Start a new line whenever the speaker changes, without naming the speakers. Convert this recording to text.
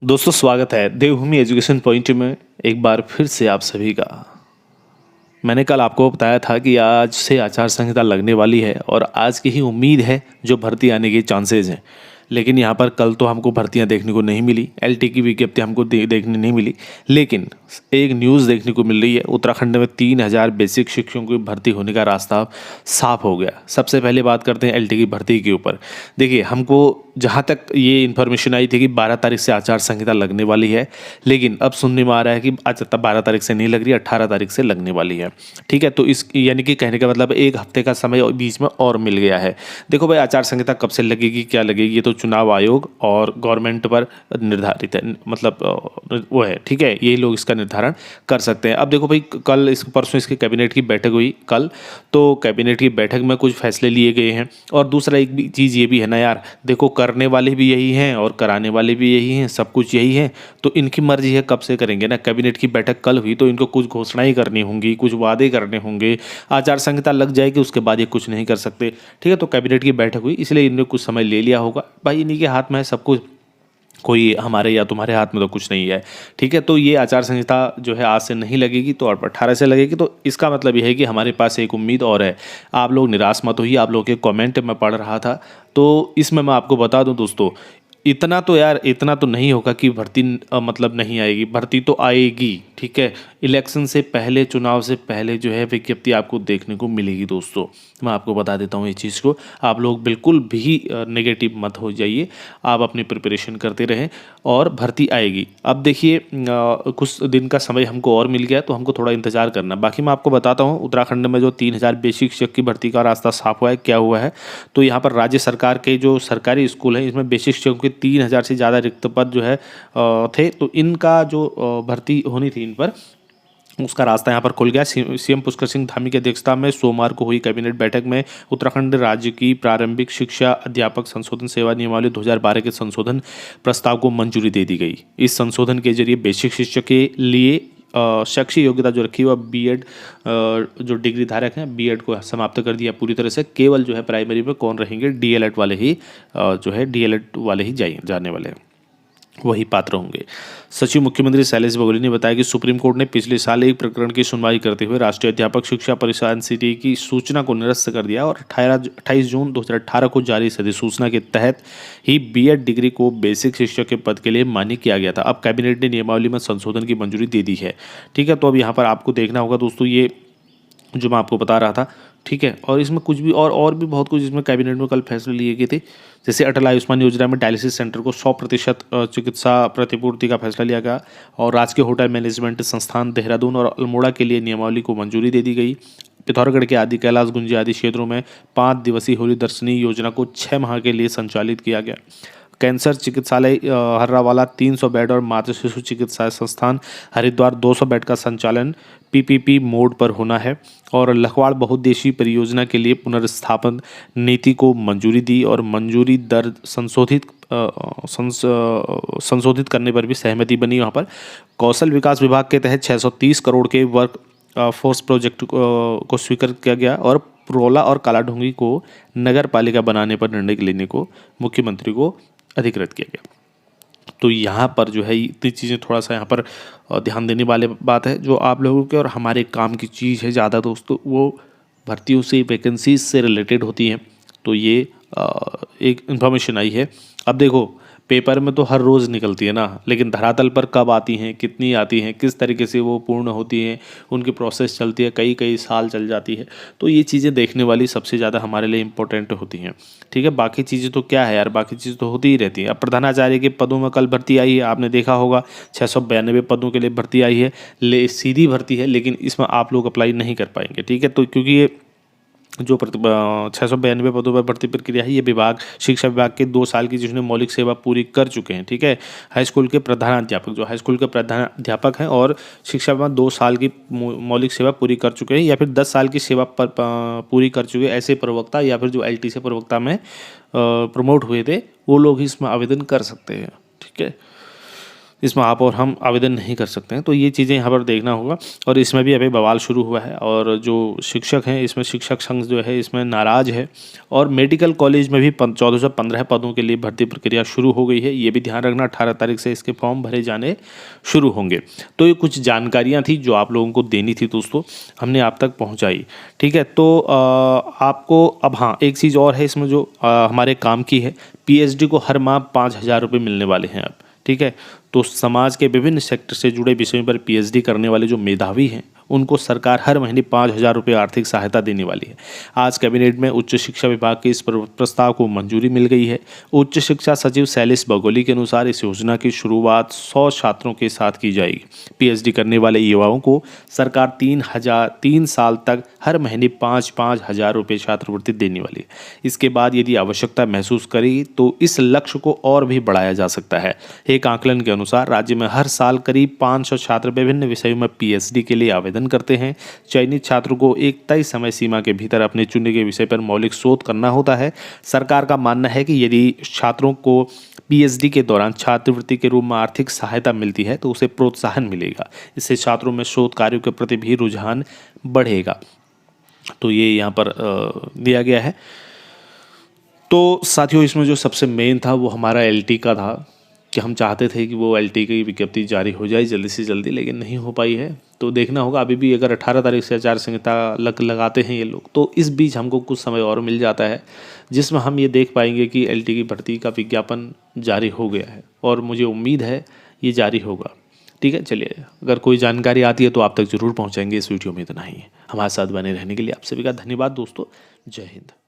दोस्तों स्वागत है देवभूमि एजुकेशन पॉइंट में एक बार फिर से आप सभी का। मैंने कल आपको बताया था कि आज से आचार संहिता लगने वाली है और आज की ही उम्मीद है जो भर्ती आने के चांसेस हैं। लेकिन यहाँ पर कल तो हमको भर्तियाँ देखने को नहीं मिली, एलटी की विज्ञप्ति हमको देखने नहीं मिली। लेकिन एक न्यूज़ देखने को मिल रही है, उत्तराखंड में 3,000 बेसिक शिक्षकों की भर्ती होने का रास्ता साफ हो गया। सबसे पहले बात करते हैं एलटी की भर्ती के ऊपर। देखिए, हमको जहाँ तक ये इन्फॉर्मेशन आई थी कि 12 तारीख से आचार संहिता लगने वाली है, लेकिन अब सुनने में आ रहा है कि आज तक 12 तारीख से नहीं लग रही, 18 तारीख से लगने वाली है। ठीक है, तो इस यानी कि कहने का मतलब एक हफ्ते का समय बीच में और मिल गया है। देखो भाई, आचार संहिता कब से लगेगी, क्या लगेगी, ये तो चुनाव आयोग और गवर्नमेंट पर निर्धारित है, मतलब वो है। ठीक है, यही लोग इसका निर्धारण कर सकते हैं। अब देखो भाई, कल इस परसों इसकी कैबिनेट की बैठक हुई कल, तो कैबिनेट की बैठक में कुछ फैसले लिए गए हैं। और दूसरा एक भी चीज़ ये भी है ना यार, देखो करने वाले भी यही हैं और कराने वाले भी यही हैं, सब कुछ यही है, तो इनकी मर्जी है कब से करेंगे ना। कैबिनेट की बैठक कल हुई तो इनको कुछ घोषणाएं करनी होंगी, कुछ वादे करने होंगे। आचार संहिता लग जाएगी उसके बाद ये कुछ नहीं कर सकते। ठीक है, तो कैबिनेट की बैठक हुई इसलिए इन्होंने कुछ समय ले लिया होगा। भाई इन्हीं के हाथ में है सब कुछ, कोई हमारे या तुम्हारे हाथ में तो कुछ नहीं है। ठीक है, तो ये आचार संहिता जो है आज से नहीं लगेगी तो और 18 से लगेगी। तो इसका मतलब ये है कि हमारे पास एक उम्मीद और है। आप लोग निराश मत होइए। आप लोग के कमेंट मैं पढ़ रहा था, तो इसमें मैं आपको बता दूं दोस्तों, इतना तो यार, इतना तो नहीं होगा कि भर्ती मतलब नहीं आएगी, भर्ती तो आएगी। ठीक है, इलेक्शन से पहले, चुनाव से पहले जो है विज्ञप्ति आपको देखने को मिलेगी दोस्तों। मैं आपको बता देता हूँ ये चीज़ को, आप लोग बिल्कुल भी नेगेटिव मत हो जाइए। आप अपनी प्रिपरेशन करते रहें और भर्ती आएगी। अब देखिए, कुछ दिन का समय हमको और मिल गया, तो हमको थोड़ा इंतजार करना। बाकी मैं आपको बताता हूँ, उत्तराखंड में जो 3,000 बेसिक शिक्षक की भर्ती का रास्ता साफ हुआ है, क्या हुआ है। तो यहाँ पर राज्य सरकार के जो सरकारी स्कूल हैं, इसमें बेसिक शिक्षकों के 3,000 से ज़्यादा रिक्त पद जो है थे, तो इनका जो भर्ती होनी थी इन पर, उसका रास्ता यहाँ पर खुल गया। सीएम पुष्कर सिंह धामी की अध्यक्षता में सोमवार को हुई कैबिनेट बैठक में उत्तराखंड राज्य की प्रारंभिक शिक्षा अध्यापक संशोधन सेवा नियमावली 2012 के संशोधन प्रस्ताव को मंजूरी दे दी गई। इस संशोधन के जरिए बेसिक शिक्षक के लिए शैक्षिक योग्यता जो रखी हुआ बीएड, जो डिग्री धारक हैं, बीएड को समाप्त कर दिया पूरी तरह से। केवल जो है प्राइमरी में कौन रहेंगे, डीएलएड वाले ही जो है डीएलएड वाले ही जाने वाले हैं, वही पात्र होंगे। सचिव मुख्यमंत्री शैलेश बघेल ने बताया कि सुप्रीम कोर्ट ने पिछले साल एक प्रकरण की सुनवाई करते हुए राष्ट्रीय अध्यापक शिक्षा परिषद एनसीटीई की सूचना को निरस्त कर दिया और 28 जून 2018 को जारी इस अधिसूचना के तहत ही बीएड डिग्री को बेसिक शिक्षक के पद के लिए मान्य किया गया था। अब कैबिनेट ने नियमावली में संशोधन की मंजूरी दे दी है। ठीक है, तो अब यहाँ पर आपको देखना होगा दोस्तों, ये जो मैं आपको बता रहा था। ठीक है, और इसमें कुछ भी और भी बहुत कुछ इसमें कैबिनेट में कल फैसले लिए गए थे। जैसे अटल आयुष्मान योजना में डायलिसिस सेंटर को 100% चिकित्सा प्रतिपूर्ति का फैसला लिया गया और राजकीय होटल मैनेजमेंट संस्थान देहरादून और अल्मोड़ा के लिए नियमावली को मंजूरी दे दी गई। पिथौरागढ़ के आदि कैलाश गुंजी आदि क्षेत्रों में 5 दिवसीय होली दर्शनी योजना को 6 माह के लिए संचालित किया गया। कैंसर चिकित्सालय हर्रावाला 300 बेड और मातृ शिशु चिकित्सा संस्थान हरिद्वार 200 बेड का संचालन पीपीपी मोड पर होना है। और लखवाड़ बहुउद्देशीय परियोजना के लिए पुनर्स्थापन नीति को मंजूरी दी और मंजूरी दर संशोधित करने पर भी सहमति बनी। वहाँ पर कौशल विकास विभाग के तहत 630 करोड़ के वर्क फोर्स प्रोजेक्ट को स्वीकृत किया गया और पुरोला और कालाढूंगी को नगर पालिका बनाने पर निर्णय लेने को मुख्यमंत्री को अधिकृत किया गया। तो यहाँ पर जो है इतनी चीज़ें थोड़ा सा यहाँ पर ध्यान देने वाले बात है, जो आप लोगों के और हमारे काम की चीज़ है ज़्यादा दोस्तों, वो भर्तियों से, वैकेंसीज से रिलेटेड होती हैं। तो ये एक इन्फॉर्मेशन आई है। अब देखो, पेपर में तो हर रोज़ निकलती है ना, लेकिन धरातल पर कब आती हैं, कितनी आती हैं, किस तरीके से वो पूर्ण होती हैं, उनकी प्रोसेस चलती है, कई कई साल चल जाती है। तो ये चीज़ें देखने वाली सबसे ज़्यादा हमारे लिए इम्पोर्टेंट होती हैं। ठीक है, बाकी चीज़ें तो क्या है यार, बाकी चीज़ें तो होती ही रहती हैं। अब प्रधानाचार्य के पदों में कल भर्ती आई है, आपने देखा होगा 692 पदों के लिए भर्ती आई है। सीधी भर्ती है, लेकिन इसमें आप लोग अप्लाई नहीं कर पाएंगे। ठीक है, तो क्योंकि ये जो 692 पदों पर भर्ती प्रक्रिया है, ये विभाग, शिक्षा विभाग के 2 साल की जिन्होंने मौलिक सेवा पूरी कर चुके हैं। ठीक है, हाई स्कूल के प्रधानाध्यापक, जो हाई स्कूल के प्रधानाध्यापक हैं और शिक्षा विभाग 2 साल की मौलिक सेवा पूरी कर चुके हैं या फिर 10 साल की सेवा पूरी कर चुके हैं, ऐसे प्रवक्ता या फिर जो एलटी से प्रवक्ता में प्रमोट हुए थे, वो लोग ही इसमें आवेदन कर सकते हैं। ठीक है, इसमें आप और हम आवेदन नहीं कर सकते हैं। तो ये चीज़ें यहाँ पर देखना होगा। और इसमें भी अभी बवाल शुरू हुआ है और जो शिक्षक हैं इसमें शिक्षक संघ जो है इसमें नाराज़ है। और मेडिकल कॉलेज में भी 1415 पदों के लिए भर्ती प्रक्रिया शुरू हो गई है। ये भी ध्यान रखना 18 तारीख से इसके फॉर्म भरे जाने शुरू होंगे। तो ये कुछ जानकारियाँ थी जो आप लोगों को देनी थी दोस्तों, हमने आप तक पहुँचाई। ठीक है, तो आपको अब हाँ एक चीज़ और है इसमें जो हमारे काम की है, पीएचडी को हर माह 5,000 रुपये मिलने वाले हैं अब। ठीक है, तो समाज के विभिन्न सेक्टर से जुड़े विषयों पर पीएचडी करने वाले जो मेधावी हैं उनको सरकार हर महीने 5,000 रुपये आर्थिक सहायता देने वाली है। आज कैबिनेट में उच्च शिक्षा विभाग के इस प्रस्ताव को मंजूरी मिल गई है। उच्च शिक्षा सचिव शैलेश बगोली के अनुसार इस योजना की शुरुआत 100 छात्रों के साथ की जाएगी। पीएचडी करने वाले युवाओं को सरकार 3 साल तक हर महीने 5-5 हज़ार रुपये छात्रवृत्ति देने वाली है। इसके बाद यदि आवश्यकता महसूस करेगी तो इस लक्ष्य को और भी बढ़ाया जा सकता है। एक आकलन के अनुसार राज्य में हर साल करीब 500 छात्र विभिन्न विषयों में पीएचडी के लिए आवेदन करते हैं। चयनित छात्रों को एक तय समय सीमा के भीतर अपने चुने गए विषय पर मौलिक शोध करना होता है। सरकार का मानना है कि यदि छात्रों को पीएचडी के दौरान छात्रवृत्ति के रूप में आर्थिक सहायता मिलती है तो उसे प्रोत्साहन मिलेगा। इससे छात्रों में शोध कार्यों के प्रति भी रुझान बढ़ेगा। तो ये यहाँ पर दिया गया है। तो साथियों इसमें जो सबसे मेन था वो हमारा एलटी का था कि हम चाहते थे कि वो एलटी की विज्ञप्ति जारी हो जाए जल्दी से जल्दी, लेकिन नहीं हो पाई है। तो देखना होगा अभी भी अगर 18 तारीख से आचार संहिता लगाते हैं ये लोग तो इस बीच हमको कुछ समय और मिल जाता है जिसमें हम ये देख पाएंगे कि एलटी की भर्ती का विज्ञापन जारी हो गया है और मुझे उम्मीद है ये जारी होगा। ठीक है, चलिए अगर कोई जानकारी आती है तो आप तक ज़रूर पहुँचाएंगे। इस वीडियो में इतना ही है। हमारे साथ बने रहने के लिए आप सभी का धन्यवाद दोस्तों। जय हिंद।